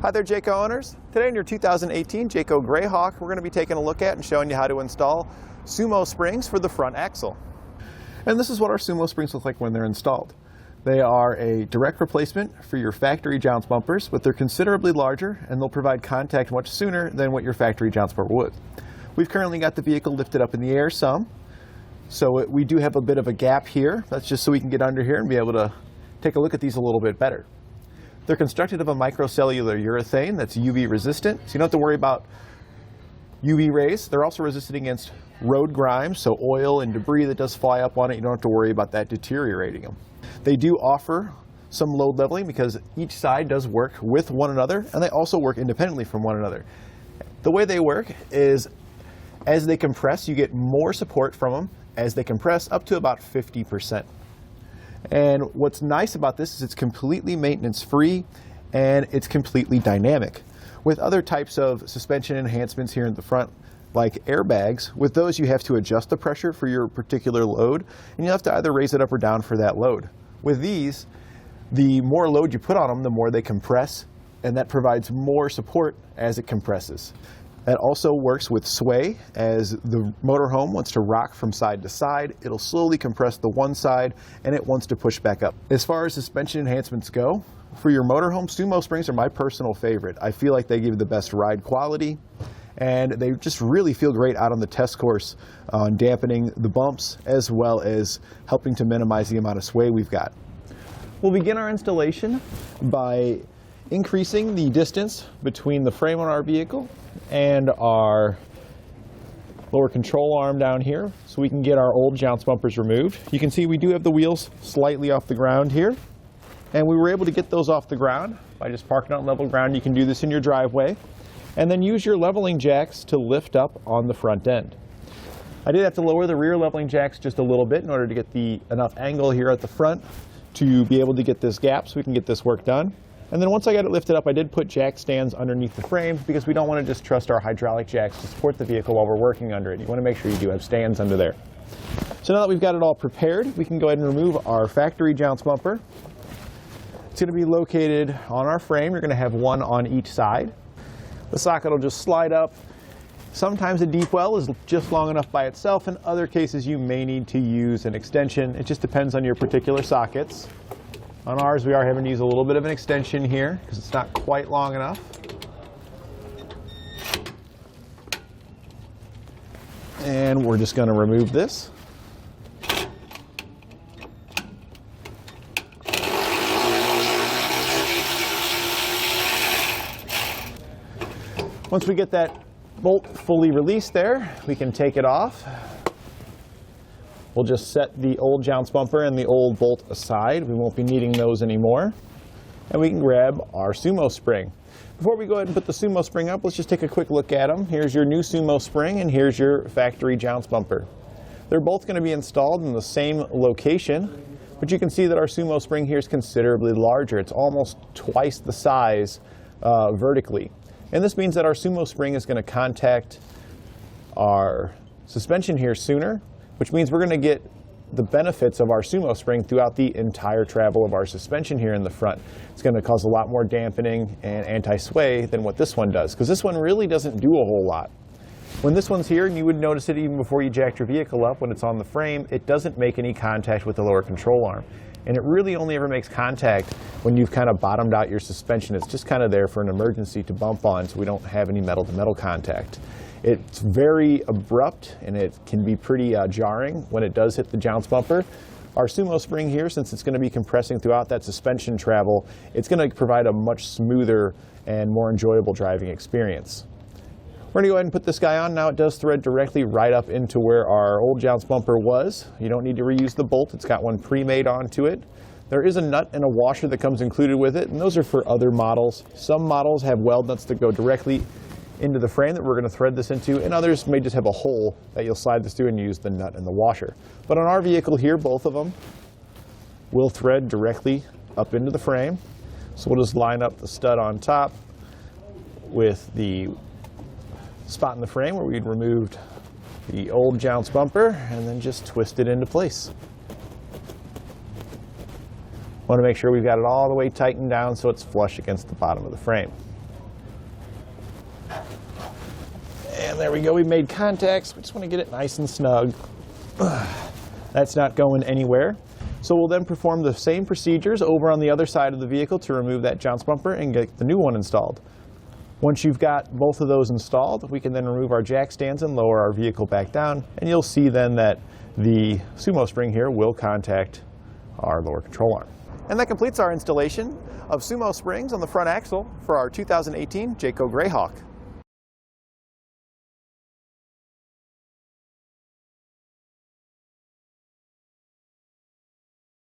Hi there, Jayco owners. Today in your 2018 Jayco Greyhawk, we're going to be taking a look at and showing you how to install SumoSprings for the front axle. And this is what our SumoSprings look like when they're installed. They are a direct replacement for your factory jounce bumpers, but they're considerably larger and they'll provide contact much sooner than what your factory jounce bumper would. We've currently got the vehicle lifted up in the air some, so we do have a bit of a gap here. That's just so we can get under here and be able to take a look at these a little bit better. They're constructed of a micro-cellular urethane that's UV resistant, so you don't have to worry about UV rays. They're also resistant against road grime, so oil and debris that does fly up on it, you don't have to worry about that deteriorating them. They do offer some load leveling because each side does work with one another, and they also work independently from one another. The way they work is as they compress, you get more support from them as they compress up to about 50%. And what's nice about this is it's completely maintenance free and it's completely dynamic. With other types of suspension enhancements here in the front, like airbags, with those you have to adjust the pressure for your particular load, and you have to either raise it up or down for that load. With these, the more load you put on them, the more they compress, and that provides more support as it compresses. That also works with sway. As the motorhome wants to rock from side to side, it'll slowly compress the one side and it wants to push back up. As far as suspension enhancements go, for your motorhome, SumoSprings are my personal favorite. I feel like they give the best ride quality and they just really feel great out on the test course on dampening the bumps as well as helping to minimize the amount of sway we've got. We'll begin our installation by increasing the distance between the frame on our vehicle and our lower control arm down here so we can get our old jounce bumpers removed. You can see we do have the wheels slightly off the ground here, and we were able to get those off the ground by just parking on level ground. You can do this in your driveway and then use your leveling jacks to lift up on the front end. I did have to lower the rear leveling jacks just a little bit in order to get enough angle here at the front to be able to get this gap so we can get this work done. And then once I got it lifted up, I did put jack stands underneath the frame because we don't want to just trust our hydraulic jacks to support the vehicle while we're working under it. You want to make sure you do have stands under there. So now that we've got it all prepared, we can go ahead and remove our factory jounce bumper. It's going to be located on our frame. You're going to have one on each side. The socket will just slide up. Sometimes a deep well is just long enough by itself. In other cases, you may need to use an extension. It just depends on your particular sockets. On ours, we are having to use a little bit of an extension here because it's not quite long enough. And we're just going to remove this. Once we get that bolt fully released there, we can take it off. We'll just set the old jounce bumper and the old bolt aside. We won't be needing those anymore. And we can grab our SumoSpring. Before we go ahead and put the SumoSpring up, let's just take a quick look at them. Here's your new SumoSpring and here's your factory jounce bumper. They're both going to be installed in the same location, but you can see that our SumoSpring here is considerably larger. It's almost twice the size vertically. And this means that our SumoSpring is going to contact our suspension here sooner, which means we're going to get the benefits of our SumoSpring throughout the entire travel of our suspension here in the front. It's going to cause a lot more dampening and anti-sway than what this one does, because this one really doesn't do a whole lot. When this one's here, and you would notice it even before you jacked your vehicle up, when it's on the frame, it doesn't make any contact with the lower control arm. And it really only ever makes contact when you've kind of bottomed out your suspension. It's just kind of there for an emergency to bump on so we don't have any metal-to-metal contact. It's very abrupt and it can be pretty jarring when it does hit the jounce bumper. Our SumoSpring here, since it's going to be compressing throughout that suspension travel, it's going to provide a much smoother and more enjoyable driving experience. We're going to go ahead and put this guy on. Now it does thread directly right up into where our old jounce bumper was. You don't need to reuse the bolt. It's got one pre-made onto it. There is a nut and a washer that comes included with it, and those are for other models. Some models have weld nuts that go directly into the frame that we're going to thread this into, and others may just have a hole that you'll slide this through and use the nut and the washer. But on our vehicle here, both of them will thread directly up into the frame. So we'll just line up the stud on top with the spot in the frame where we'd removed the old jounce bumper and then just twist it into place. Want to make sure we've got it all the way tightened down so it's flush against the bottom of the frame. And there we go, we made contacts. We just want to get it nice and snug. That's not going anywhere. So we'll then perform the same procedures over on the other side of the vehicle to remove that jounce bumper and get the new one installed. Once you've got both of those installed, we can then remove our jack stands and lower our vehicle back down, and you'll see then that the SumoSpring here will contact our lower control arm. And that completes our installation of SumoSprings on the front axle for our 2018 Jayco Greyhawk.